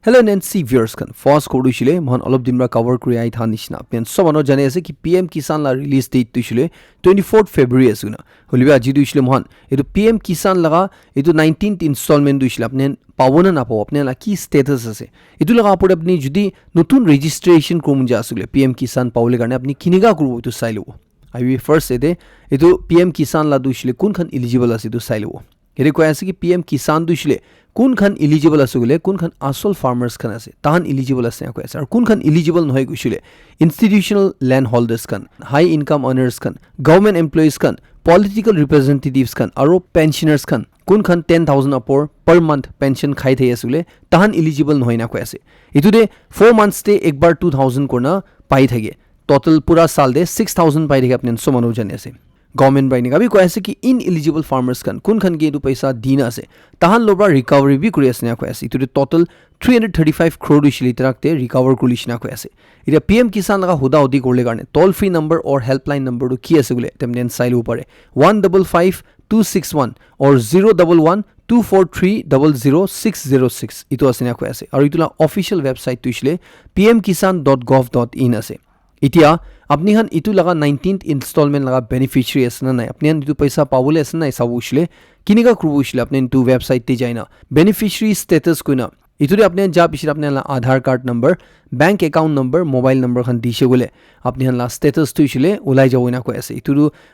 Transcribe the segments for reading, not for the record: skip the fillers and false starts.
Hello Nancy viewers kan fast kodu shile mon olop din ra cover kuri ai tha nishna pen somano jane ase ki PM Kisan la release date tu shile 24th February asuna holiba aji du shile mon etu PM Kisan laga etu 19th installment du shile apne pawona na paw apne la ki status ase etu laga apor apni judi notun registration krum ja asule PM Kisan pawle garne apni kiniga krubo etu sailo I will first ede etu PM Kisan la du shile kun khan eligible ase etu sailo ere ko ase ki PM Kisan du shile কোন খান eligible আছে গলে কোন খান আসল farmers খান আছে তাহান eligible আছে কয় আছে আর কোন খান এলিজিবল নহয় গছিলে ইনস্টিটিউশনাল ল্যান্ড হোল্ডার্স খান হাই ইনকাম আর্নার্স খান গভর্নমেন্ট এমপ্লয়িজ খান পলিটিক্যাল রিপ্রেজেন্টেটিভস খান আৰু পেনশনাৰ্স খান কোন খান 10000 আপৰ পার মান্থ পেনশন খাই থাই আছে গলে তাহান এলিজিবল নহয় না কয় আছে ইতুদে 4 মান্থস তে একবার 2000 করনা পাই থাকে টোটাল পুরা সাল দে 6000 পাই থাকে আপনি সমানো জানে আছে गवर्नमेंट बाइने का भी कोई ऐसे कि इन एलिजिबल फार्मर्स कन कुन खन के दु पैसा दीना से तहान लोबा रिकवरी भी कुरी असने को ऐसे इतु टोटल 335 करोड़ इशली तरकते रिकवर कुलिशना को ऐसे इरा पीएम किसान लगा हुदा उदी कोले गाने टोल फ्री नंबर और हेल्पलाइन नंबर दु की ऐसे गुले तेमने साइल ऊपर 155261 और 01124300606 इतु असने को ऐसे और इतुला ऑफिशियल वेबसाइट तु इशले pmkisan.gov.in असे इतिया अपनी हन इतु लगा 19th इंस्टॉलमेंट लगा बेनिफिशियरी असना नाही अपनी हन इतु पैसा पावले असना नाही साबुशले किनिका क्रुबुशले अपने इतु वेबसाइट ते जाइना बेनिफिशियरी स्टेटस कोइना इतुरे अपने जा पिछले अपने ला Aadhaar card number bank account number mobile number खन दिशे गोले अपनी हन ला स्टेटस तुइशले उलाई जावइना को ऐसे इतु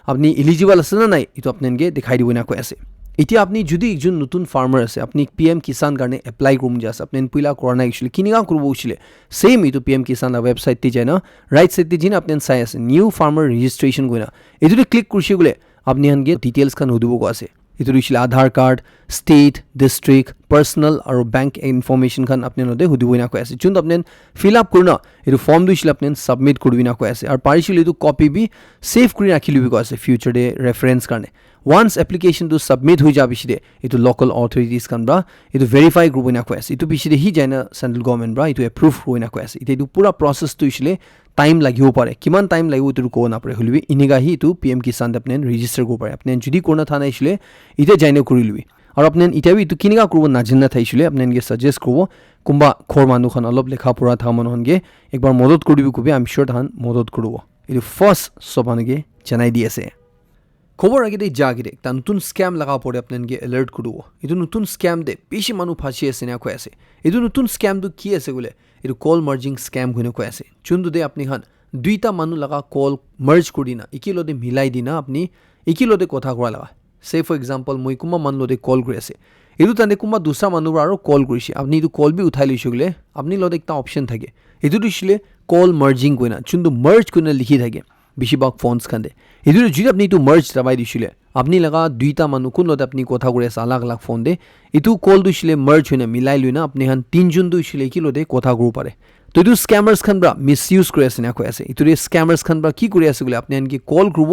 अपनी एलिजिबल असना नाही इतु अपने गे दिखाई दिवइना को ऐसे इति अपनी जुदी एकजुन नतुन फार्मर আছে আপনি PM কিসান গানে এপ্লাই করুম যাস আপনি পুইলা করোনা ইছলি কিনিগা করব উছলে সেম ইতু PM কিসান লা ওয়েবসাইট তে যায়না রাইট সাইড তে জিন আপনি সাই আছে নিউ ফার্মার রেজিস্ট্রেশন কইনা ইতুতে ক্লিক করছি গলে আপনি হানগে ডিটেইলস খান হদিব কো আছে ইতু ইছলি আধার কার্ড স্টেট ডিস্ট্রিক্ট পার্সোনাল আর ব্যাংক ইনফরমেশন খান আপনি নদে হদিবইনা কো আছে চুন আপনি ফিল আপ করনা ইতু ফর্ম দুইছলি আপনি সাবমিট করবিনা কো আছে আর পারিছিল ইতু কপি বি সেভ করি রাখিলিবি কো আছে ফিউচার ডে রেফারেন্স কারণে once application to submit hui ja bishide itu local authorities kan bra itu verify group ina quest itu bishide hi jaina central government bra itu approve hoina quest itu pura process to isle time lagibo pare kiman time lagibo itu ko na pare hulbi iniga hi itu PM Kisan apne register go pare apne judi korna thana isle ite jaina korilbi আর আপনি ইটাবি ইতু কিনিগা করব না জিন্না থাইছিলে আপনি গে suggest করব কুম্বা খোর মানু খান অলপ লেখা পড়া থা মানুহনগে একবার মদত করিবি কবি আই এম শিওর ধান মদত করব ইতু ফার্স্ট সবানগে জানাই দিয়েছে খবর আগে দে জাগিরে তা নতুন স্ক্যাম লাগা পড়ে আপনাকে অ্যালার্ট করব ইতু নতুন স্ক্যাম দে বেশি মানু ফাঁসি আছে না কয় আছে ইতু নতুন স্ক্যাম দু কি আছে বলে ইতু কল মার্জিং স্ক্যাম হইনে কয় আছে চুন্দু দে আপনি খান দুইটা মানু লাগা কল মার্জ করি না ইকিলোদে মিলাই দিনা আপনি ইকিলোদে কথা করা লাগা সে ফর এক্সাম্পল মই কুমা মান লদে কল কৰি আছে ইতু তানে কুমা দুসৰা মানু আৰু কল কৰিছে আপনি ইতু কল বি উঠাই লৈছে গলে আপনি লদে একটা অপশন থাকে ইতু দিছিলে কল মার্জিং কইনা চুন্দু মার্জ কইনা লিখি থাকে বেশিরভাগ ফোনস খান্দে এদুরে যদি আপনি একটু মার্জ দাবাই দিছিলে আপনি লাগা দুইটা মানুহ কোন লতে আপনি কথা করে আছে আলাগ আলাগ ফোন দে ইটু কল দিছিলে মার্জ হইনা মিলাই লইনা আপনি হান তিনজন দিছিলে কি লতে কথা কব পারে তো ইটু স্ক্যামার্স খান ব্রা মিসইউজ করে আছে না কয় আছে ইটুরে স্ক্যামার্স খান ব্রা কি করে আছে বলে আপনি আনকি কল করব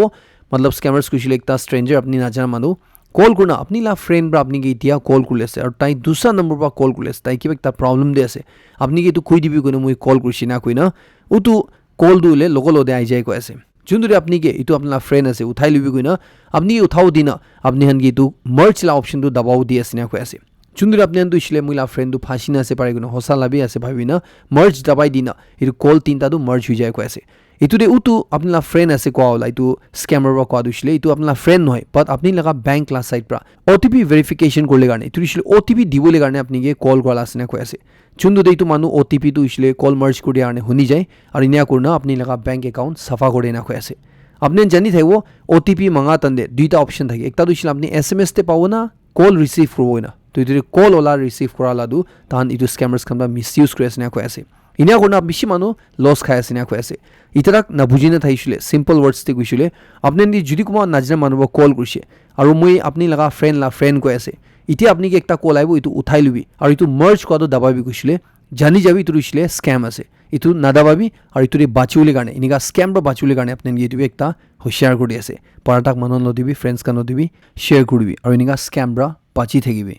मतलब স্ক্যামার্স কইছিলে একটা স্ট্রেঞ্জার আপনি না জানা মানুহ কল করনা আপনি লা ফ্রেন্ড ব্রা আপনি কি ইতিয়া কল করলে আছে আর তাই দুসরা নম্বর বা কল করলে আছে তাই কি একটা প্রবলেম দে আছে আপনি কি একটু কই দিবি কোন মই কল করছি না কই না উতু কল দুলে লগলদে আই যায় কয় আছে চুন্দুরে আপনি কে ইতু আপনার ফ্রেন্ড আছে উঠাই লবি কইনা আপনি উঠাও দিনা আপনি হান গিতু মার্চ লা অপশন দু দবাও দি আছে না কয় আছে চুন্দুরে আপনি আনতু ইছলে মুইলা ফ্রেন্ড দু ফাঁসি না আছে পারে কোন হসা লাবি আছে ভাবি না মার্চ দবাই দিনা ইতু কল তিনটা দু মার্চ হই যায় কয় আছে ইতুরে উতু আপনার ফ্রেন্ড আছে কোয়ালা ইতু স্ক্যামার বা কোয়া দিছিলে ইতু আপনার ফ্রেন্ড নহয় বাট আপনি লাগা ব্যাংক ক্লাস সাইট প্রা ওটিপি ভেরিফিকেশন করলে গানে ইতু ইছলে ওটিপি দিবলে গানে আপনি কে কল করা আছে না কয় আছে চুন্দু দেইতু মানু ওটিপি তু ইছলে কল মার্চ করি আনে হুনি যায় আর ইনিয়া করনা আপনি লাগা ব্যাংক অ্যাকাউন্ট সাফা করে না কয় আছে আপনি জানি থাকবো ওটিপি মাঙা তান্দে দুইটা অপশন থাকে একটা দিছিল আপনি এসএমএস তে পাবো না কল রিসিভ করবো না তো ইতু কল ওলা রিসিভ করা লাদু তাহান ইতু স্ক্যামার্স খান মিসইউজ করে আছে না কয় আছে ইনিয়া করনা বেশি মানু লস খায় আছে না কয় আছে ইতারাক না বুঝি না থাইছিলে সিম্পল ওয়ার্ডস তে কইছিলে আপনি যদি কুমা নাজনা মানুহ কল কৰিছে আৰু মই আপনি লাগা ফ্রেন্ড কয় আছে ইতি আপনি কি একটা কল আইব ইতু উঠাই লবি আৰু ইতু মার্জ কদ দাবাবি কইছিলে জানি যাবি ইতু ইছলে স্ক্যাম আছে ইতু নাদাবাবি আৰু ইতুরে বাঁচিউলে গানে ইনিকা স্ক্যাম বা বাঁচিউলে গানে আপনি গিয়ে দিবি একটা হুঁশিয়ার কৰি আছে পৰাটাক মানুহ নদিবি ফ্ৰেন্ডস কান নদিবি শেয়াৰ কৰিবি আৰু ইনিকা স্ক্যাম ব্রা বাঁচি থাকিবি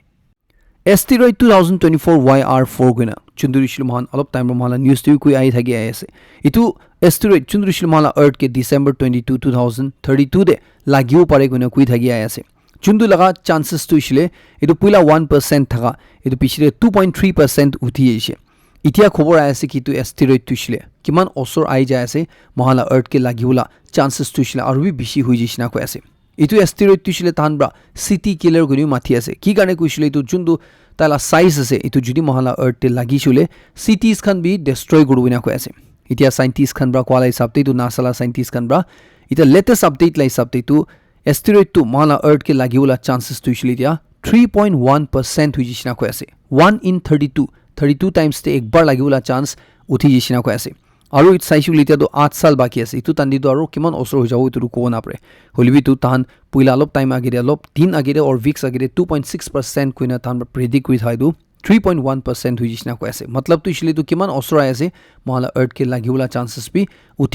Asteroid 2024 YR4 guna chundurishil mahan alop time mahala news tu koi ai thagi ai ase itu asteroid chundurishil mahala earth ke December 22 2032 de lagiu pare guna koi thagi ai ase chundu laga chances tu ishile itu pula 1% thaga itu pichile 2.3% uthi ase ইতিয়া খবৰ আই আছে কি ইটো এষ্টেৰইড তুইছিলে কিমান অসৰ আই যায় আছে মহালা আৰ্থ কে লাগিবলা চান্সেছ তুইছিলে আৰু B বেছি হৈ যিছিনা কৈ আছে ইটো এষ্টেৰইড তুইছিলে তানব্ৰা সিটি কিলাৰ গনিও মাথি আছে কি কাৰণে কৈছিলে ইটো যোনটো তালা সাইজ আছে ইটো যদি মহালা আৰ্থ তে লাগিছিলে সিটিজ খান বি ডিস্ট্ৰয় কৰবিনা কৈ আছে ইতিয়া সাইন্টিষ্ট খান ব্ৰা কোৱালাই সাবতে ইটো নাসালা সাইন্টিষ্ট খান ব্ৰা ইতিয়া লেটেষ্ট আপডেট লাই সাবতে ইটো এষ্টেৰইড টু মহালা আৰ্থ কে লাগিবলা চান্সেছ তুইছিলে ইতিয়া 3.1% হৈ যিছিনা কৈ আছে 1 in 32 টাইমছ তে একবাৰ লাগিবলা চান্স উঠি যিছিনা কৈ আছে আৰু ইট চাইছিল এতিয়া তো 8 সাল বাকি আছে ইটো তান্দিটো আৰু কিমান অসৰ হৈ যাব ইটো কোৱা নাপৰে হলিবি তো তাহান পইলা অলপ টাইম আগেৰে অলপ দিন আগেৰে অৰ উইকস আগেৰে 2.6% কইনা তাহান প্ৰেডিক্ট কৰি থাইদু 3.1% হৈ যিছিনা কৈ আছে মতলব তো ইছলি তো কিমান অসৰ আই আছে মহালা আৰ্থ কে লাগিবলা চান্সেছ বি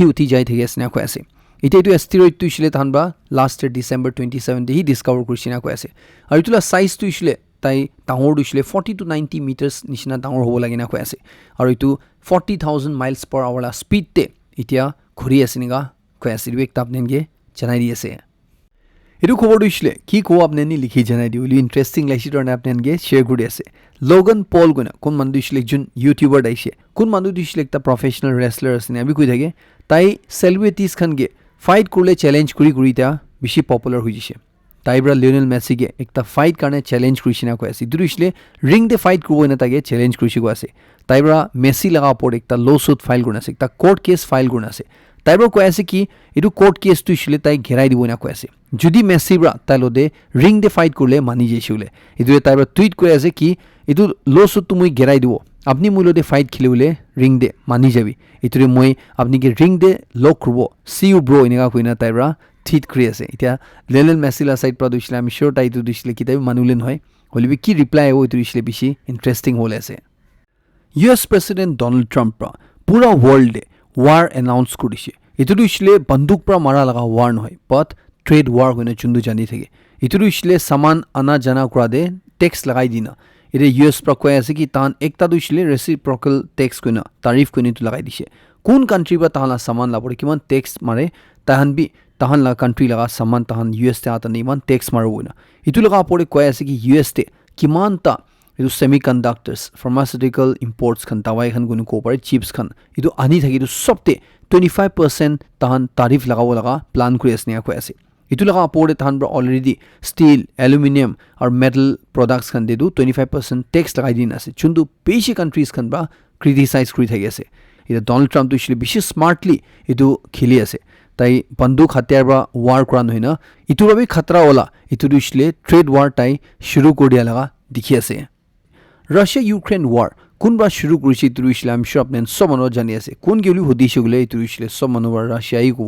উঠি যাই থাকে আছে না কৈ আছে এতিয়া এইটো এষ্টেৰইড তো ইছলি তাহান বা লাষ্ট ডিসেম্বৰ 27 তে হি ডিস্কভাৰ কৰিছিনা কৈ আছে আৰু ইটোলা সাইজ তো ইছলি তাই ডাঙৰ দিছিলে 40 to 90 মিটাৰছ নিচিনা ডাঙৰ হ'ব লাগে না কৈ আছে আৰু ইটো 40,000 মাইলছ পাৰ আৱাৰ স্পীড তে এতিয়া ঘূৰি আছে নিগা কৈ আছে ইটো একটা আপনেনগে জনাই দি আছে এটো খবৰ দিছিলে কি কো আপনেনি লিখি জনাই দি উলি ইন্টাৰেষ্টিং লাইছি তৰনে আপনেনগে শেয়াৰ কৰি আছে লোগান পল গুনা কোন মানুহ দিছিলে একজন ইউটিউবাৰ দাইছে কোন মানুহ দিছিলে একটা প্ৰফেশনাল ৰেসলাৰ আছে আমি কৈ থাকে তাই সেলিব্ৰিটিজ খানগে ফাইট কৰলে চ্যালেঞ্জ কৰি তা বেছি পপুলাৰ হৈ যিছে তাইব্ৰা লিওনেল মেসিকে একটা ফাইট কাৰণে চ্যালেঞ্জ কৰিছিনা কৈ আছে দুৰিছলে ৰিং দে ফাইট কৰিব না তাকে চ্যালেঞ্জ কৰিছি কৈ আছে তাইব্ৰা মেসি লাগা ওপৰত একটা লো সুট ফাইল কৰি আছে একটা কোৰ্ট কেস ফাইল কৰি আছে তাইব্ৰা কৈ আছে কি এটো কোৰ্ট কেস তো ইছলে তাই ঘেৰাই দিব না কৈ আছে যদি মেসি ব্ৰা তাইলদে ৰিং দে ফাইট কৰলে মানি যাইছিলে এটো তাইব্ৰা টুইট কৈ আছে কি এটো লো সুট তো মই ঘেৰাই দিব আপনি মূলদে ফাইট খেলিবলে ৰিং দে মানি যাবি এটোৰে মই আপনি কি ৰিং দে লক কৰব সি ইউ ব্ৰো এনেকা কইনা তাইব্ৰা ঠিক কৰি আছে এতিয়া লিওনেল মেসিলা সাইড পৰা দিছিলে আমি শিওৰ তাইটো দিছিলে কি তাই মানুলে নহয় হলিবি কি ৰিপ্লাই হ'ব ইটো দিছিলে বেছি ইন্টাৰেষ্টিং হ'ল আছে ইউএছ প্ৰেসিডেন্ট ডোনাল্ড ট্ৰাম্প পৰা পুৰা ওয়াৰ্ল্ডে ওয়াৰ এনাউন্স কৰিছে ইটো দিছিলে বন্দুক পৰা মাৰা লগা ওয়াৰ নহয় বাট ট্ৰেড ওয়াৰ কইনা চুন্দু জানি থাকে ইটো দিছিলে সামান আনা জানা কৰা দে টেক্স লগাই দিনা এটা ইউএছ পৰা কৈ আছে কি তান একটা দিছিলে ৰেচিপ্ৰকেল টেক্স কইনা তাৰিফ কইনা তো লগাই দিছে কোন কান্ট্ৰি বা তাহলা সামান লাবৰে কিমান টেক্স মাৰে তাহান বি তাহান লা কান্ট্ৰি লগা সামান তাহান ইউএস তে আতা নিমান টেক্স মাৰব না ইটো লগা পৰে কৈ আছে কি ইউএস তে কিমান তা ইটো সেমিকন্ডাক্টৰ্স ফাৰ্মাসিউটিকেল ইম্পৰ্টস খান দাৱাই খান গুনো কোপাৰে চিপস খান ইটো আনি থাকি ইটো সবতে 25% তাহান তাৰিফ লগাব লগা প্লান কৰি আছে কৈ আছে ইটো লগা পৰে তাহান অলৰেডি ষ্টীল এলুমিনিয়াম আৰু মেটাল প্ৰডাক্টস খান দেদু 25% টেক্স লগাই দিন আছে চুন্দু বেছি কান্ট্ৰিজ খান বা ক্ৰিটিসাইজ কৰি থাকি আছে এটা ডোনাল্ড ট্ৰাম্প তো ইছলি বেছি স্মাৰ্টলি ইটো খেলি আছে তাই বন্দুক হাতিয়াৰ বা ওয়াৰ কৰা নহয় না ইটোৰ বাবে খতৰা ওলা ইটো দিছিলে ট্ৰেড ওয়াৰ তাই শুৰু কৰি দিয়া লগা দেখি আছে ৰাছিয়া ইউক্ৰেইন ওয়াৰ কোনবা শুৰু কৰিছে ইটো দিছিলে আমি সব নেন সব মানুহ জানি আছে কোন গলি হদিছে গলে ইটো দিছিলে সব মানুহ ৰাছিয়াই কো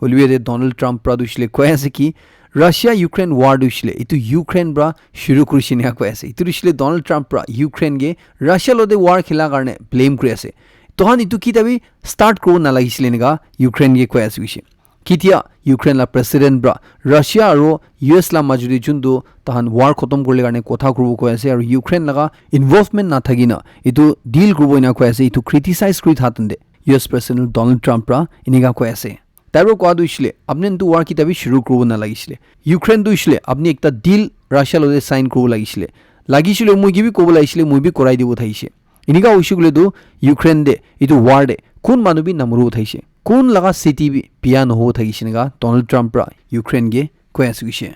হলিবে ডোনাল্ড ট্ৰাম্প পৰা দিছিলে কৈ আছে কি ৰাছিয়া ইউক্ৰেইন ওয়াৰ দিছিলে ইটো ইউক্ৰেইন পৰা শুৰু কৰিছে না কৈ আছে ইটো দিছিলে ডোনাল্ড ট্ৰাম্প পৰা ইউক্ৰেইন গে ৰাছিয়া লদে ওয়াৰ খেলা কাৰণে ব্লেম কৰি আছে তহান ইটো কি তাবি স্টাৰ্ট কৰিব নালাগিছিলে নেগা ইউক্ৰেইন গে কৈ আছে কিছে কিতিয়া ইউক্ৰেইন লা প্ৰেসিডেন্ট ব্ৰা ৰাছিয়া আৰু ইউএস লা মাজুদি জুন্দু তাহান ওয়াৰ খতম কৰিলে কাৰণে কথা কৰিব কৈ আছে আৰু ইউক্ৰেইন লগা ইনভলভমেন্ট না থাকিনা ইটো ডিল কৰিব না কৈ আছে ইটো ক্ৰিটিসাইজ কৰি থাতন্দে ইউএস প্ৰেসিডেন্ট ডোনাল্ড ট্ৰাম্প ব্ৰা ইনিগা কৈ আছে তাইৰ কোৱা দিছিলে আপনি তো ওয়াৰ কিতাবি শুৰু কৰিব নালাগিছিলে ইউক্ৰেইন দিছিলে আপনি একটা ডিল ৰাছিয়া লদে সাইন কৰিব লাগিছিলে মই কিবি ক'ব লাগিছিলে মই বি কৰাই দিব থাইছে ইনিগা হৈছিলে দু ইউক্ৰেইন দে ইটো ওয়াৰ দে কোন মানুবি নামৰু উঠাইছে কোন লগা সিটি বিয়া নহব থাকিছে নেগা ডোনাল্ড ট্ৰাম্প পৰা ইউক্ৰেইন গে কৈ আছে কিছে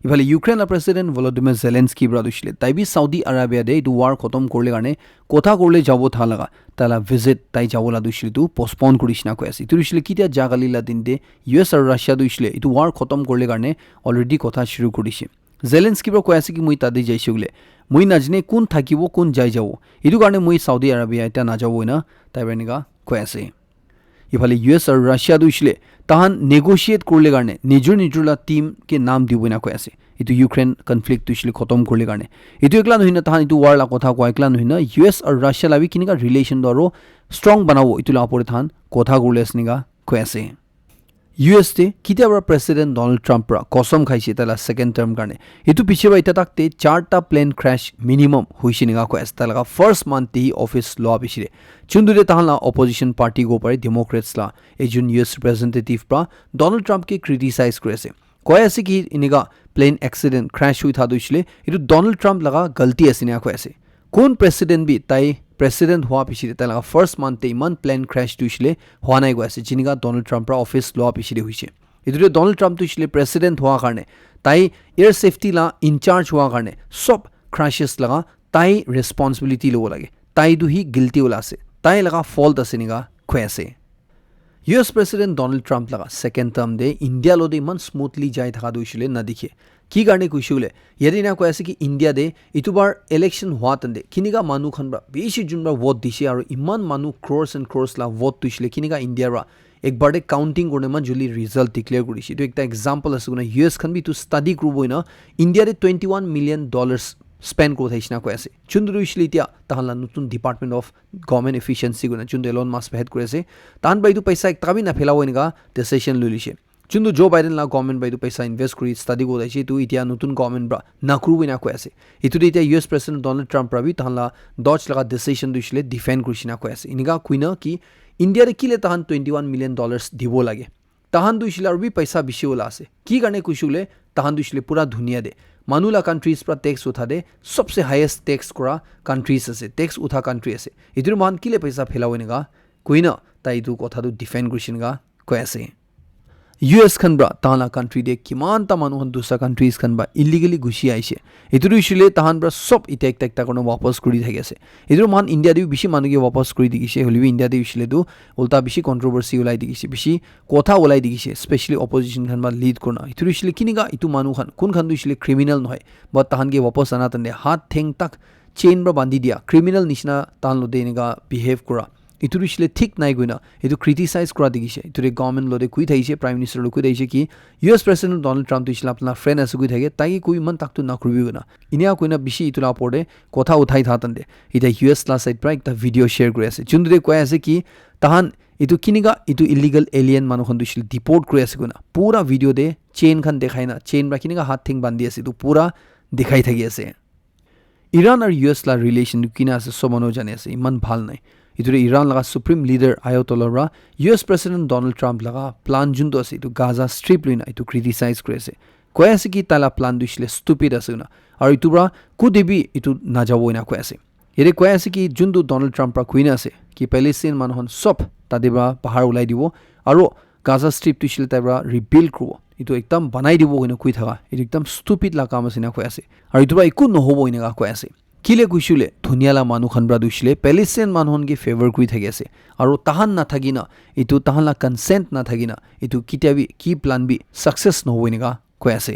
ইফালে ইউক্ৰেইনৰ প্ৰেসিডেন্ট ভলোদিমিৰ জেলেনস্কি পৰা দিছিলে তাই বি সাউদি আৰবিয়া দে ইটো ওয়াৰ খতম কৰিলে কাৰণে কথা কৰিলে যাব থা লগা তালা ভিজিট তাই যাবলা দিছিলে তো পোষ্টপন কৰিছ না কৈ আছে ইটো দিছিলে কিতিয়া জাগালিলা দিন দে ইউএছ আৰু ৰাছিয়া দিছিলে ইটো ওয়াৰ খতম কৰিলে কাৰণে অলৰেডি কথা শুৰু কৰিছে জেলেনস্কি পৰা কৈ আছে কি মই তাতে যাইছো গলে মই নাজনে কোন থাকিব কোন যাই যাব ইটো কাৰণে মই সাউদি আৰবিয়া এটা না যাব না তাই বেনিগা কৈ আছে ইফালে ইউএস আৰু ৰাছিয়া দিছিলে তাহান নেগোশিয়েট কৰিলে কাৰণে নিজুৰলা টিম কে নাম দিব না কৈ আছে ইটো ইউক্ৰেইন কনফ্লিক্ট দিছিলে খতম কৰিলে কাৰণে ইটো একলা নহয় না তাহান ইটো ওয়াৰ লা কথা কোৱা একলা নহয় না ইউএস আৰু ৰাছিয়া লাবি কিনিকা ৰিলেশন দৰো ষ্ট্ৰং বনাব ইটো লা পৰে তাহান কথা কৰিলে আসনিগা কৈ আছে ইউএস তে কিতিয়াবা প্ৰেসিডেন্ট ডোনাল্ড ট্ৰাম্প পৰা কসম খাইছে তালা সেকেন্ড টাৰ্ম কাৰণে ইটো পিছে বা ইটা তাকতে 4টা প্লেন ক্র্যাশ মিনিমাম হৈছে নিগা কৈ আছে তালা ফার্স্ট মান্থ তে অফিস ল পিছিলে চুন্দুৰে তাহলা অপোজিশন পাৰ্টি গো পাৰে ডেমোক্ৰেটস লা এজন ইউএস ৰিপ্ৰেজেন্টেটিভ পৰা ডোনাল্ড ট্ৰাম্প কে ক্ৰিটিসাইজ কৰি আছে কৈ আছে কি ইনিগা প্লেন এক্সিডেন্ট ক্ৰ্যাশ হৈ থা দিছিলে ইটো ডোনাল্ড ট্ৰাম্প লগা গলতি আছে নিগা কৈ আছে কোন প্ৰেসিডেন্ট বি তাই প্ৰেসিডেন্ট হোৱা পিছতে তাইলা ফাৰ্স্ট মান্থে ইমান প্লেন ক্ৰাশ তুইছিলে হোৱা নাই গৈ আছে জিনিকা ডোনাল্ড ট্ৰাম্পৰ অফিস লোৱা পিছতে হৈছে ইটোৰে ডোনাল্ড ট্ৰাম্প তুইছিলে প্ৰেসিডেন্ট হোৱা কাৰণে তাই এয়াৰ সেফটি লা ইনচাৰ্জ হোৱা কাৰণে সব ক্ৰাশেছ লগা তাই ৰেসপন্সিবিলিটি ল'ব লাগে তাই দুহি গিল্টি ওলা আছে তাই লগা ফল্ট আছে নিগা কৈ আছে US প্ৰেসিডেন্ট ডোনাল্ড ট্ৰাম্প লগা সেকেন্ড টার্ম দে ইন্ডিয়া লদে ইমান স্মুথলি যাই থাকা দুইছিলে নাদিখে কি কাৰণে কৈছিলে ইয়াদিনা কৈ আছে কি ইন্ডিয়া দে ইটোবাৰ ইলেকশন হোৱা তন্দে কিনিকা মানুহ খনবা বেছি জুনবা ভোট দিছে আৰু ইমান মানুহ ক্ৰ'ৰ্ছ এণ্ড ক্ৰ'ৰ্ছ লা ভোট দিছিলে কিনিকা ইন্ডিয়াৰ একবাৰ দে কাউন্টিং কৰনে মান জলি ৰিজাল্ট ডিক্লেয়াৰ কৰিছে এইটো একটা এক্সাম্পল আছে গুনা US খান বি টু ষ্টাডি কৰবই না ইন্ডিয়াৰে $21 million স্পেন্ড কৰি থাইছিনা কৈ আছে চুন্দু ৰুইছিলে এতিয়া তাহালা নতুন ডিপাৰ্টমেন্ট অফ গভৰ্নমেন্ট এফিচিয়েন্সি গুনা চুন্দু এলন মাস্ক হেড কৰি আছে তাহান বাইদু পইচা একটা বি না ফেলাব এনেকা ডিসিশন লৈ লিছে চুন্দু জো বাইডেন লা গভৰ্নমেন্ট বাইদু পইচা ইনভেষ্ট কৰি ষ্টাডি কৰি আছে তো এতিয়া নতুন গভৰ্নমেন্ট ব্ৰা নাকৰুবই না কৈ আছে ইটো এতিয়া US প্ৰেসিডেন্ট ডোনাল্ড ট্ৰাম্প ৰাবি তাহালা ডজ লগা ডিসিশন দিছিলে ডিফেন্ড কৰিছিনা কৈ আছে এনেকা কুইনা কি ইন্ডিয়াৰে কিলে তাহান $21 million দিব লাগে তাহান দুইছিলে আৰু বি পইচা বেছি ওলা আছে কি কাৰণে কৈছিলে তাহান দুইছিলে পুৰা ধুনিয়া দে মানুলা কান্ট্ৰিজ পৰা ট্যাক্স উঠা দে সবসে হাইয়েস্ট ট্যাক্স কৰা কান্ট্ৰিজ আছে ট্যাক্স উঠা কান্ট্ৰি আছে ইটোৰ মান কিলে পইচা ফেলাও এনেকা কুইনা তাই ইটো কথাটো ডিফেন্ড কৰিছিনগা কৈ আছে US খান ব্ৰা তাহালা কান্ট্ৰি দে কিমান তা মানুহ দুসৰা কান্ট্ৰিজ খান বা ইলিগেলি ঘুষি আইছে ইটোৰ ইছলে তাহান ব্ৰা সব ইটা একটা কোনো वापस কৰি থাকি আছে ইটোৰ মান ইন্ডিয়া দি বেছি মানুহে वापस কৰি দিছে হলিবি ইন্ডিয়া দি ইছলে তো উল্টা বেছি কন্ট্রোভার্সি ওলাই দিছে বেছি কথা ওলাই দিছে স্পেশালি অপজিশন খান বা লিড কৰনা ইটোৰ ইছলে কিনিগা ইটো মানুহ খান কোন খান ইছলে ক্রিমিনাল নহয় বা তাহানকে वापस আনা তনে হাত ঠেং তাক চেইন ব্ৰা বান্ধি দিয়া ক্ৰিমিনাল নিচিনা তাহান লদে এনেকা বিহেভ কৰা ইটোৰ ইছলে ঠিক নাই গইনা ইটো ক্ৰিটিসাইজ কৰা দিছে ইটোৰে গভৰ্নমেন্ট লদে কুই থাইছে প্ৰাইম মিনিষ্টাৰ লকুই থাইছে কি US প্ৰেসিডেন্ট ডোনাল্ড ট্ৰাম্প ইছলা আপনা ফ্ৰেন্ড আছে কুই থাকে তাই কুই মান তাকটো না কৰিবি গনা ইনিয়া কইনা বেছি ইটোলা পৰে কথা উঠাই থাতন্দে ইটা US লা সাইড পৰা একটা ভিডিও শেয়াৰ কৰি আছে চুন্দুৰে কৈ আছে কি তাহান ইটো কিনিগা ইটো ইলিগেল এলিয়েন মানুহখন দিছিল ডিপোর্ট কৰি আছে গনা পুৰা ভিডিও দে চেইন খান দেখাই না চেইন বা কিনিগা হাত থিং বান্ধি আছে তো পুৰা দেখাই থাকি আছে ইৰাণ আৰু US লা ৰিলেশন কিনা আছে সবনো জানে আছে ইমান ভাল নাই ইটোৰে ইৰাণ লগা সুপ্ৰিম লিডাৰ আয়াতোল্লাহৰা US প্ৰেসিডেন্ট ডোনাল্ড ট্ৰাম্প লগা প্লান জুনটো আছে ইটো গাজা স্ট্ৰিপ লইনা ইটো ক্ৰিটিসাইজ কৰি আছে কৈ আছে কি তালা প্লান দিছিলে ষ্টুপিড আছে না আৰু ইটোৰা কুদিবি ইটো না যাবই না কৈ আছে এৰে কৈ আছে কি জুনটো ডোনাল্ড ট্ৰাম্পৰ কুইনা আছে কি পেলেষ্টাইন মানুহন সব তাদিবা পাহাৰ ওলাই দিব আৰু গাজা স্ট্ৰিপ দিছিলে তাইবা ৰিবিল্ড কৰিব ইটো একদম বনাই দিব কইনা কৈ থাকা ইটো একদম ষ্টুপিড লা কাম আছে না কৈ আছে আৰু ইটোবা একো নহব ইনা কৈ আছে কিলে কৈছিলে ধুনিয়ালা মানুহ খান ব্ৰা দুইছিলে পেলেষ্টাইন মানুহনকে ফেভাৰ কৰি থাকি আছে আৰু তাহান না থাকি না ইটো তাহানলা কনসেন্ট না থাকি না ইটো কিতাবি কি প্লান বি সাকসেস নহব এনেকা কৈ আছে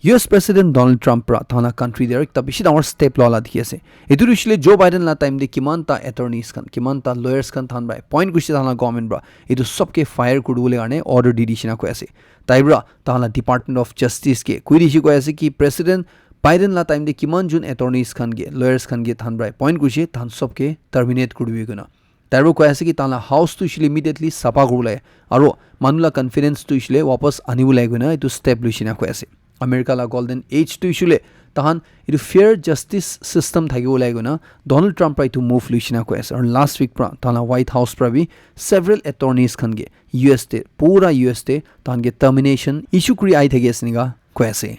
US প্ৰেসিডেন্ট ডোনাল্ড ট্ৰাম্প পৰা তাহানা কান্ট্ৰি দেৰ একটা বেছি ডাঙৰ ষ্টেপ ললা দেখি আছে ইটো দিছিলে জো বাইডেন লা টাইম দে কিমান তা এটৰ্নিজ খান কিমান তা লয়াৰ্স খান থান বাই পইণ্ট কৰিছে তাহানা গভৰ্নমেন্ট ব্ৰা ইটো সবকে ফায়াৰ কৰিবলৈ কাৰণে অৰ্ডাৰ দি দিছিনা কৈ আছে তাইব্ৰা তাহানা ডিপাৰ্টমেন্ট অফ জাস্টিস কে কৈ দিছি কৈ আছে কি প্ৰেসিডেন্ট বাইডেন লা টাইম দে কিমান জুন এটৰ্নিজ খান গে লয়াৰ্স খান গে থান বাই পইণ্ট কৰিছে থান সবকে টাৰ্মিনেট কৰিবি গনা তাইব্ৰা কৈ আছে কি তাহানা হাউস তো ইছলি ইমিডিয়েটলি সাপা কৰলাই আৰু মানুহলা কনফিডেন্স তো ইছলে वापस আনিবলৈ গনা ইটো ষ্টেপ লৈছিনা কৈ আছে আমেৰিকা লা গোল্ডেন এজ তো ইছলে তাহান ইটো ফেয়াৰ জাস্টিস সিস্টেম থাকিব লাগে না ডোনাল্ড ট্ৰাম্প ইটো মুভ লৈছিনা কৈ আছে আৰু লাষ্ট উইক পৰা তাহানা হোৱাইট হাউস পৰা বি সেভাৰেল এটৰ্নিজ খান গে US তে পুৰা US তে তাহান গে টাৰ্মিনেশন ইস্যু কৰি আই থাকি আছে নিগা কৈ আছে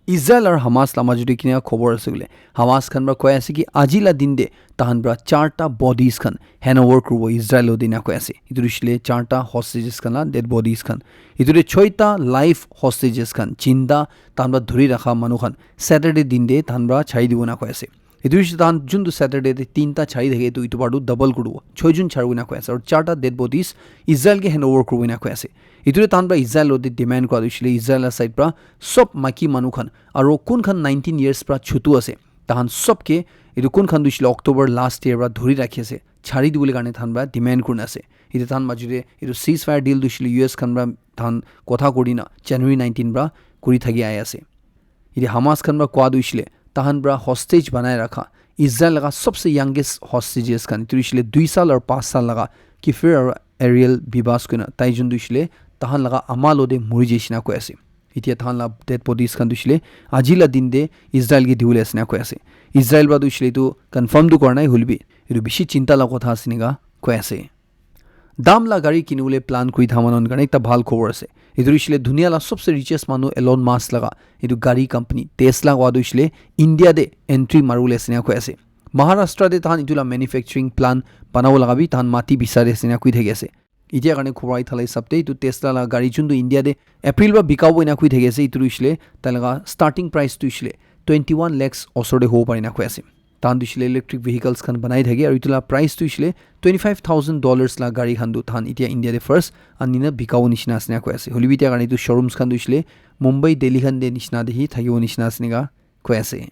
ইজৰাইল আৰু হামাস লা মাজুদি কিনা খবৰ আছে গলে হামাস খান ব্ৰা কৈ আছে কি আজিলা দিন দে তাহান ব্ৰা 4টা বডিজ খান হেনওভাৰ কৰিব ইজৰাইলৰ দিনা কৈ আছে ইটো দিছিলে 4টা হস্টেজেস খান ডেড বডিজ খান ইটোৰে 6টা লাইফ হস্টেজেস খান চিন্তা তাহান ব্ৰা ধৰি ৰাখা মানুহ খান স্যাটাৰডে দিন দে তাহান ব্ৰা ছাই দিব না কৈ আছে ইটো তাহান যোনটো স্যাটাৰডে দে 3টা ছাই থাকে তো ইটো বাৰটো ডাবল কৰিব 6 জুন ছাড়ব না কৈ আছে আৰু 4টা ডেড বডিজ ইজৰাইলকে হেনওভাৰ কৰিব না কৈ আছে ইটোৰে তাহান ব্ৰা ইজৰাইলৰ দি ডিমান্ড কৰা দিছিলে ইজৰাইলৰ সাইড পৰা সব মাকি মানুহ খান আৰু কোন খান 19 ইয়াৰ্স পৰা ছুটু আছে তাহান সবকে ইটো কোন খান দিছিলে অক্টোবৰ লাষ্ট ইয়াৰ পৰা ধৰি ৰাখি আছে ছাড়ি দিবলৈ কাৰণে তাহান ব্ৰা ডিমান্ড কৰি আছে ইটো তাহান মাজুৰে ইটো সিজ ফায়াৰ ডিল দিছিলে US খান ব্ৰা তাহান কথা কৰি না জানুৱাৰী 19 ব্ৰা কৰি থাকি আই আছে ইটো হামাস খান ব্ৰা কোৱা দিছিলে তাহান ব্ৰা হস্টেজ বনাই ৰাখা ইজৰাইল লগা সবসে ইয়াংগেষ্ট হস্টেজেস খান ইটো দিছিলে 2 সাল আৰু 5 সাল লগা কিফিৰ আৰু এৰিয়েল বিবাস কইনা তাই যোন দিছিলে তাহান লগা আমালদে মৰি যেছিনা কৈ আছে এতিয়া তাহান লা ডেড বডিজ খান দিছিলে আজিলা দিন দে ইজৰাইল কে দিউলে আছে না কৈ আছে ইজৰাইল বা দিছিলে তো কনফাৰ্ম দু কৰা নাই হলবি এটো বেছি চিন্তা লা কথা আছে নিগা কৈ আছে দাম লা গাড়ী কিনিবলৈ প্লান কৰি থামানন কাৰণে একটা ভাল খবৰ আছে এটো দিছিলে দুনিয়া লা সবসে ৰিচেষ্ট মানুহ এলন মাস্ক লগা এটো গাড়ী কোম্পানী টেসলা ওয়া দিছিলে ইন্ডিয়া দে এন্ট্ৰি মাৰুলে আছে না কৈ আছে Maharashtra de tahan itula manufacturing plan banawo lagabi tahan mati bisare sina kui thegi ase itia karne khobai thalai sabte itu Tesla la gari chundu India de April ba bikawo ina kui thegi ase itu isle talaga starting price tu isle 21 lakhs osode ho parina kui ase tahan isle electric vehicles khan banai thegi aru itula price tu isle $25,000 la gari khan du tahan itia India de first anina bikawo nishina asna kui ase holibi tia karne itu showrooms khan du isle Mumbai Delhi khan de nishna de hi thagiwo nishina asniga kui ase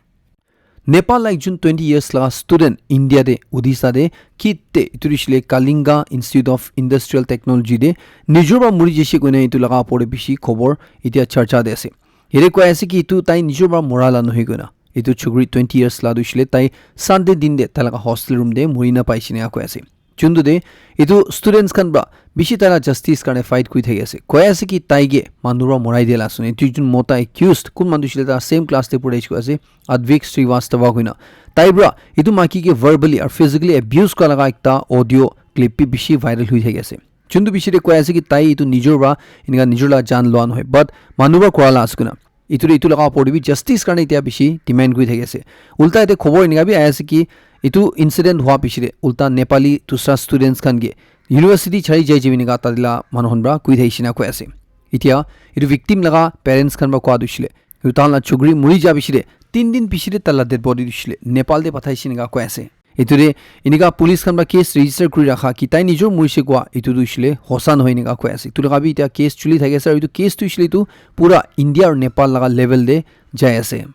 Nepal like June 20 years la student India de Odisha de kitte iturishle Kalinga Institute of Industrial Technology de nijorba muri jeshi koine itu laga pore bishi khobor itia charcha de ase here ko ase ki itu tai nijorba morala nohi gona itu chugri 20 years la duishle tai Sunday din de talaga hostel room de murina paisine ko ase chundu de itu students kan ba bishi tara justice karne fight kui thegi ase ko ase ki taige manura morai dela sune tu jun mota accused kun mandushle ta same class te pure ko ase Advik Srivastava kuina taibra itu maki ke verbally or physically abuse ka laga ekta audio clip pi bishi viral hui thegi ase chundu bishi de ko ase ki tai itu nijorba inga nijorla jan loan hoy but manuba korala askuna itu laga podibi justice karne itia bishi demand kui thegi ase ulta ite khobor inga bi ase ki itu incident hua pishire ulta Nepali tusra students khan ge university chhari jai jibini ga tadila manhonbra kui theisina ko ase itia itu victim laga parents khan ba ko adushle itu talna chugri muri ja bishire 3 din pishire tala dead body dushle Nepal de pathaisina ga ko ase iture iniga police khan ba case register kuri rakha ki tai nijor murise ko itu dushle hosan hoini ga ko ase itu laga bi itia case chuli thage ase itu case tu ishle tu pura India or Nepal laga level de jai ase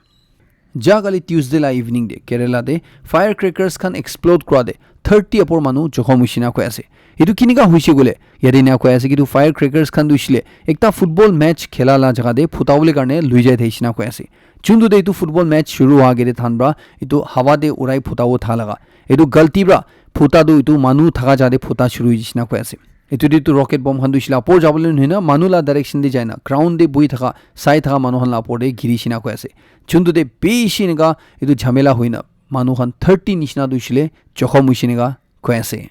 Jagali Tuesday la evening de Kerala de firecrackers khan explode kra de 30 apor manu jokhom huishina ko ase etu kiniga huise gole yadina ko ase ki tu firecrackers khan duishle ekta football match khela la jaga de phutawle karne lui jai theisina ko ase chundu de etu football match shuru ha gere thanbra etu hawa de urai phutawo thalaga etu galti bra phuta du etu manu thaga jade phuta shuru hisina ko ase etu de tu rocket bomb khan duisla por jabole nhina manula direction de jaina ground de bui thaga sai thaga manu han la por de giri sina ko ase chundu de beishiniga etu jhamela hoina manu khan 30 nishna duisle jokhom huishiniga ko ase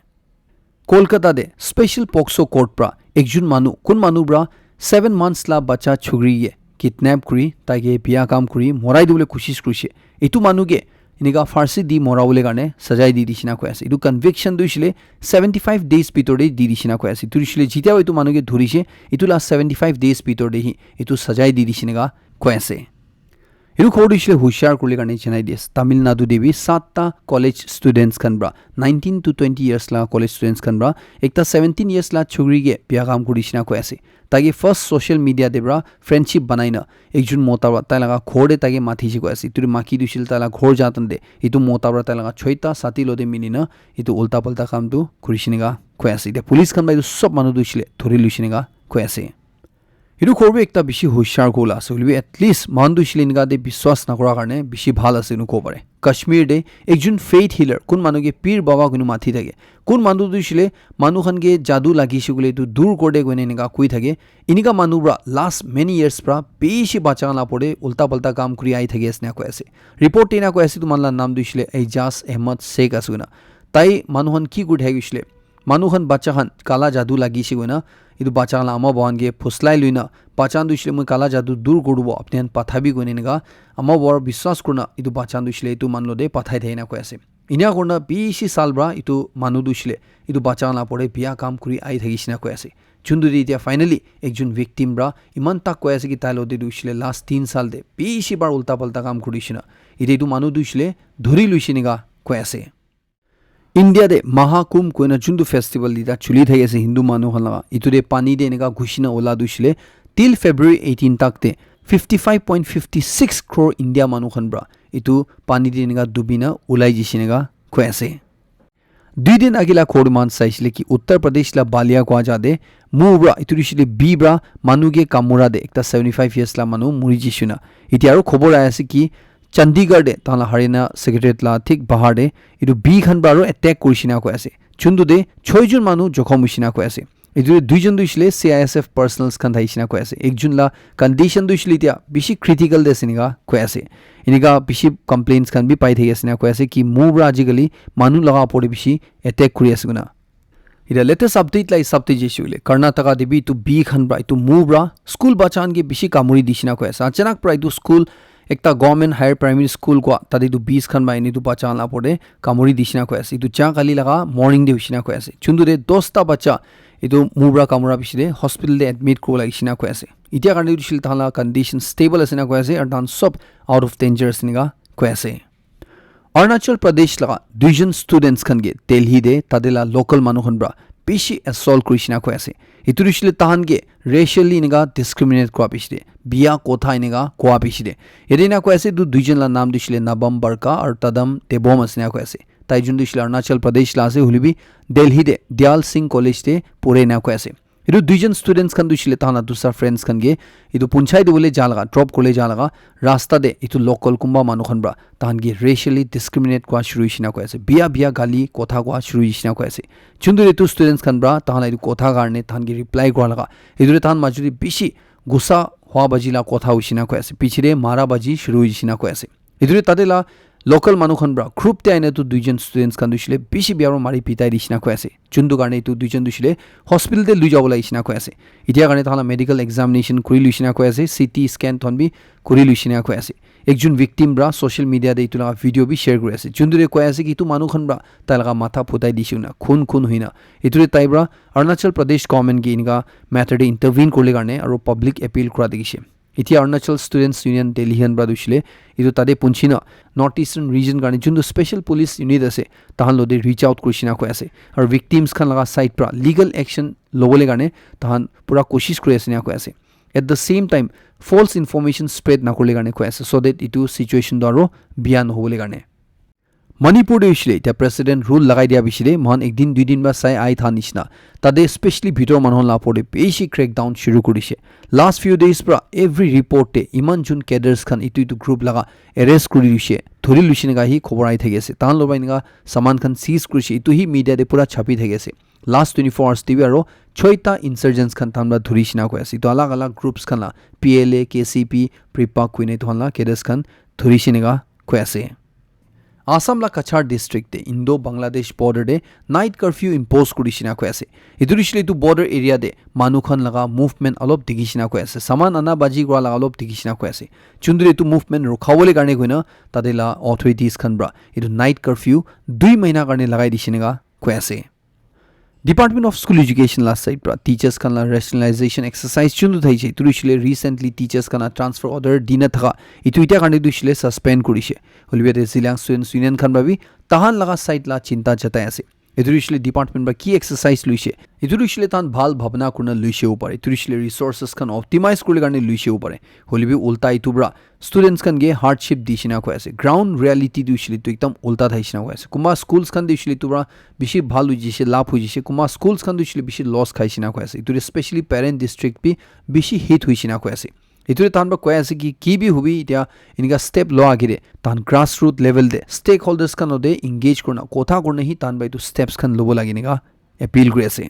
Kolkata de special Poxo court pra ekjun manu kun manu bra 7 months la bacha chugri ye kidnap kuri tage biya kam kuri morai dule kushish kurishe etu manu ge iniga farsi di morawule garne sajai di dishina ko ase etu conviction duisle 75 days bitore di dishina ko ase turishle jitia etu manu ge dhurise etu la 75 days bitore hi etu sajai di dishina ko ase Iru khordishle hushar kurle karne chenai des Tamil Nadu debi 7ta college students kanbra 19 to 20 years la college students kanbra ekta 17 years la chugri ge biagam kurishina ko ase tage first social media debra friendship banaina ekjun motabra talaga khorde tage mathi ji ko ase turi maki dushil tala khor jatan de itu motabra talaga choita sati lode minina itu ulta palta kam tu kurishiniga ko ase de police kan bai sob manu dushle thori lushiniga ko ase Iru korbe ekta bishi hushar gola ase ulbi at least mandu shlinga de biswas na kora karne bishi bhal ase nu ko pare Kashmir de ekjun faith healer kun manu ge pir baba gunu mathi thage kun mandu dushle manu khan ge jadu lagi shigule tu dur kode gone niga kui thage iniga manu bra last many years pra bishi bacha na pore ulta palta kam kuri ai thage asna ko ase report ina ko ase tu manla nam dushle Ejaz Ahmad Sheikh asuna tai manu khan ki good hagishle manu khan bacha khan kala jadu lagi shiguna itu bacha la ama bohan ge phuslai luina pachan duishle moi kala jadu dur gorubo apni an pathabi gone niga ama bor biswas kurna itu bachan duishle itu manlo de pathai theina ko ase inya korna bishi sal bra itu manu duishle itu bacha la pore biya kam kuri ai thagisina ko ase chunduri dia finally ekjun victim bra iman tak ko ase ki talo de duishle last 3 sal de bishi bar ulta palta kam kurishina ide itu manu duishle dhuri luishiniga ko ase India de Mahakumbh koina jundu festival dida chuli thai ase Hindu manu hala iture pani de nega ghushina ola dushle till February 18 tak de 55.56 crore India manu khan bra itu pani de nega dubina ulai jishinega ko ase dui din agila khorman saisle ki Uttar Pradesh la Balia ko ajade mubra iturishile bibra manu ge kamura de ekta 75 years la manu muri jishuna itiaro khobor ayase ki Chandigarh de tala Haryana secretariat la thik bahar de itu bi khan baro attack kurishina ko ase chundu de 6 jun manu jokhom huishina ko ase itu 2 jon duishle CISF personals khan thaishina ko ase ek jun la condition duishle tia bishi critical de siniga ko ase iniga bishi complaints khan bi pai thai asina ko ase ki mubra ajigali manu laga pore bishi attack kuri asuguna ida latest update lai sabte jeshule Karnataka debi tu bi khan bra itu mubra school bachan ge bishi kamuri dishina ko ase achanak pra itu school একটা government higher primary school কোৱা তাতে ইটো 20 খান বা এনিটো বাচ্চা আনলা পৰে কামুৰি দিছিনা কৈ আছে ইটো চা কালি লগা মৰ্নিং দে হৈছিনা কৈ আছে চুন্দুৰে 10টা বাচ্চা ইটো মুবৰা কামুৰা পিছৰে হস্পিটেল দে এডমিট কৰিব লাগিছিনা কৈ আছে ইতিয়া কাৰণে ইটো তাহলা কন্ডিশন স্টেবল আছে না কৈ আছে আৰু তান সব আউট অফ ডেঞ্জাৰ আছে নিগা কৈ আছে অৰুণাচল প্ৰদেশ লগা দুইজন ষ্টুডেন্টস খানগে দিল্লী দে তাদেলা লোকাল মানুহন ব্ৰা বেছি এছল্ট কৰিছিনা কৈ আছে ইটো দিছিলে তাহানগে ৰেচিয়েলি নিগা ডিসক্ৰিমিনেট কৰা পিছৰে বিয়া কথা নিগা কোৱা পিছৰে এদিনা কৈ আছে দুইজন লা নাম দিছিলে নবম বাৰকা আৰু তদম দেবম আছে কৈ আছে তাই যোন দিছিলে অৰুণাচল প্ৰদেশ লা আছে হলিবি দিল্লী দে দিয়াল সিং কলেজ দে পৰে না কৈ আছে ইটো দুইজন ষ্টুডেন্টস খান দিছিলে তাহানা দুসৰা ফ্ৰেন্ডস খানগে ইটো পুঞ্চাই দিবলে জালগা ড্ৰপ কৰিলে জালগা ৰাস্তা দে ইটো লোকাল কুম্বা মানুহখন ব্ৰা তাহানগে ৰেচিয়েলি ডিসক্ৰিমিনেট কৰা শুৰু হৈছিনা কৈ আছে বিয়া গালি কথা কোৱা শুৰু হৈছিনা কৈ আছে চুন্দুৰ ইটো ষ্টুডেন্টস খান ব্ৰা তাহানা ইটো কথা কাৰণে তাহানগে ৰিপ্লাই কৰা লগা ইটোৰে তাহান মাজুৰি বেছি গুছা হোৱা বাজিলা কথা হৈছিনা কৈ আছে পিছৰে মাৰা বাজি শুৰু হৈছিনা কৈ আছে ইটোৰে তাতেলা লোকাল মানুহখন ব্ৰা গ্ৰুপতে আইনাটো দুইজন ষ্টুডেন্টস খান দিছিলে বেছি বিয়াৰ মাৰি পিটাই দিছিনা কৈ আছে চুন্দু কাৰণে ইটো দুইজন দিছিলে হস্পিটেলতে লৈ যাব লাগিছিনা কৈ আছে এতিয়া কাৰণে তাহলা মেডিকেল এক্সামিনেশ্যন কৰি লৈছিনা কৈ আছে সিটি স্ক্যান থনবি কৰি লৈছিনা কৈ আছে একজন ভিকটিম ব্ৰা সোশ্যাল মিডিয়া দে ইটো লগা ভিডিও বি শেয়াৰ কৰি আছে চুন্দুৰে কৈ আছে কি ইটো মানুহখন ব্ৰা তাই লগা মাথা ফুটাই দিছিও না খুন হইনা ইটোৰে তাই ব্ৰা অৰুণাচল প্ৰদেশ গভৰ্নমেন্ট গে ইনকা মেথডে ইন্টাৰভিন কৰিলে কাৰণে আৰু পাব্লিক এপিল কৰা দেখিছে এতিয়া অৰুণাচল ষ্টুডেন্টস ইউনিয়ন দিল্লীহান ব্ৰা দিছিলে ইটো তাতে পুঞ্চিনা নৰ্থ ইষ্টাৰ্ণ ৰিজন কাৰণে যোনটো স্পেচিয়েল পুলিচ ইউনিট আছে তাহান লদে ৰিচ আউট কৰিছিনা কৈ আছে আৰু ভিকটিমছ খান লগা সাইড পৰা লিগেল একশ্যন ল'বলৈ কাৰণে তাহান পুৰা কোচিছ কৰি আছে কৈ আছে at the same time false information spread নকৰিলে কাৰণে কৈ আছে চ' ডেট ইটো চিটুৱেশ্যনটো আৰু বিয়া নহ'বলৈ কাৰণে মণিপুৰ দিছিলে এতিয়া প্ৰেচিডেণ্ট ৰুল লগাই দিয়া বিচৰে মহান একদিন দুইদিন বা চাই আই থা নিচিনা তাতে স্পেচিয়েলি ভিতৰৰ মানুহৰ লাপৰে বেছি ক্ৰেকডাউন শুৰু কৰিছে লাষ্ট ফিউ ডেজ পৰা এভৰি ৰিপৰ্টে ইমান যোন কেডাৰ্ছ খান ইটো গ্ৰুপ লগা এৰেষ্ট কৰি দিছে ধৰি লৈছে নেগা সি খবৰ আহি থাকি আছে তাহান লবাই নেগা সামান খান চিজ কৰিছে ইটো সি মিডিয়াতে পুৰা ছাপি থাকি আছে লাষ্ট 24 আৱাৰ্ছ টিভি আৰু 6টা ইনচাৰ্জেন্স খান তামলা ধৰিছিনা কৈ আছে ইটো আলাগ আলাগ গ্ৰুপছ খান PLA KCP প্ৰিপা কুইনে তোহলা কেডাৰ্ছ খান ধৰিছে নেগা কৈ আছে আসাম লা কাছাৰ ডিস্ট্ৰিক্টে ইণ্ডো বাংলাদেশ বৰ্ডাৰ দে নাইট কাৰফিউ ইম্পোজ কৰিছিনা কৈ আছে ইটো দিছিলে ইটো বৰ্ডাৰ এৰিয়া দে মানুহখন লগা মুভমেণ্ট অলপ দেখিছিনা কৈ আছে সামান আনা বাজি কৰা লগা অলপ দেখিছিনা কৈ আছে চুন্দুৰে ইটো মুভমেণ্ট ৰখাবলৈ কাৰণে গৈ না তাতে লা অথৰিটিজ খান ব্ৰা ইটো নাইট কাৰফিউ 2 মহিনা কাৰণে লগাই দিছিনা কৈ আছে department of school education last side পৰা টিচাৰ্ছ খান লা ৰেচনেলাইজেশ্যন এক্সাৰচাইজ চুন্দু থাইছে ইটো দিছিলে ৰিসেন্টলি টিচাৰ্ছ খান ট্ৰান্সফাৰ অৰ্ডাৰ দিনা থকা ইটো এতিয়া কাৰণে দিছিলে সাসপেন্ড কৰিছে হলিবেতে জিলাং ষ্টুডেণ্টছ ইউনিয়ন খান ভাবি তাহান লগা সাইড লা চিন্তা জতাই আছে ইটো দিছিলে ডিপাৰ্টমেণ্ট বা কি এক্সাৰচাইজ লৈছে ইটো দিছিলে তাহান ভাল ভাৱনা কৰি লৈছেও পাৰে ইটো দিছিলে ৰিচোৰ্চেছ খান অপটিমাইজ কৰি কাৰণে লৈছেও পাৰে হলিবি উল্টা ইটো ব্ৰা ষ্টুডেণ্টছ খান গে হাৰ্ডশ্বিপ দিছিনা কৈ আছে গ্ৰাউণ্ড ৰিয়েলিটি দিছিলে ইটো একদম উল্টা থাইছিনা কৈ আছে কোনোবা স্কুলছ খান দিছিলে ইটো ব্ৰা বেছি ভাল হৈ গৈছে লাভ হৈ গৈছে কোনোবা স্কুলছ খান দিছিলে বেছি লছ খাইছিনা কৈ আছে ইটো স্পেচিয়েলি পেৰেণ্ট ডিষ্ট্ৰিক্ট বি বেছি হিট হৈছিনা কৈ আছে ইটোৰে তাহান বা কৈ আছে কি বি হবি এতিয়া এনেকা ষ্টেপ লোৱা আগিৰে তাহান গ্ৰাছ ৰুট লেভেল দে ষ্টেক হোল্ডাৰ্ছ খান দে ইংগেজ কৰনা কথা কৰনে হি তাহান বা এইটো ষ্টেপছ খান ল'ব লাগে নেগা এপিল কৰি আছে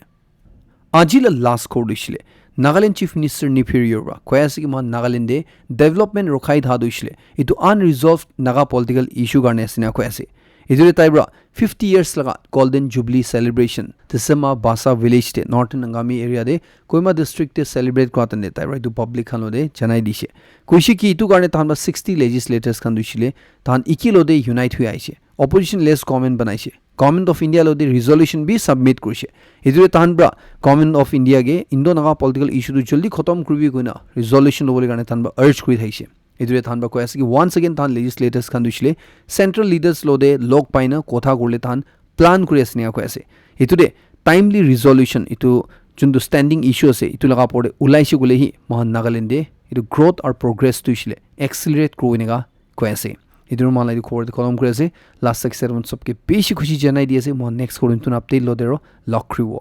আজিলা লাষ্ট কৰ দিছিলে নাগালেণ্ড চিফ মিনিষ্টাৰ নিফিৰিয়ৰ পৰা কৈ আছে কি মহান নাগালেণ্ডে ডেভেলপমেণ্ট ৰখাই ধা দিছিলে এইটো আনৰিজল্ভ নাগা পলিটিকেল ইছ্যু কাৰণে আছে কৈ আছে ইটোৰে তাই ব্ৰা 50 years লগা গোল্ডেন জুবলি সেলিব্ৰেশ্যন তিছেমা বাসা village they north নাগামি area De কৈমা ডিষ্ট্ৰিক্টে celebrate কৰাতে নে তাই ৰাইটো পাব্লিক খান দে জনাই দিছে কৈছে কি ইটো কাৰণে তাহান 60 লেজিসলেটৰ্ছ খান দিছিলে তাহান ইকিলদে ইউনাইট হৈ আহিছে অপজিশন লেছ গভৰ্নমেণ্ট বনাইছে গভৰ্নমেণ্ট অফ ইণ্ডিয়া লদে ৰিজল্যুশ্যন বি সাবমিট কৰিছে ইটোৰে তাহান ব্ৰা গভৰ্নমেণ্ট অফ ইণ্ডিয়া গে ইণ্ডো নাগা পলিটিকেল ইছ্যুটো জলদি খতম কৰিবি কইনা ৰিজল্যুশ্যন ল'বলৈ কাৰণে তাহান আৰ্জ কৰি থাকিছে ইটোৰে তাহান বা কৈ আছে কি ওয়ান্স এগেইন তাহান লেজিসলেটৰ্ছ খান দিছিলে চেন্ট্ৰেল লিডাৰ্ছ লদে লগ পাইনা কথা কৰিলে তাহান প্লান কৰি আছে নিয়া কৈ আছে ইটোৰে টাইমলি ৰিজল্যুশ্যন ইটো যোনটো ষ্টেণ্ডিং ইছ্যু আছে ইটো লগা পৰে ওলাইছে গ'লে হি মহান নাগালেণ্ডে ইটো গ্ৰথ আৰু প্ৰগ্ৰেছ দিছিলে এক্সিলাৰেট কৰি নেগা কৈ আছে ইটোৰ মালাই খবৰ কলম কৰি আছে লাষ্ট 6 7 সবকে বেছি খুশি জনাই দি আছে মই নেক্সট কৰিম তুন আপডেট লদেৰ লগ কৰিব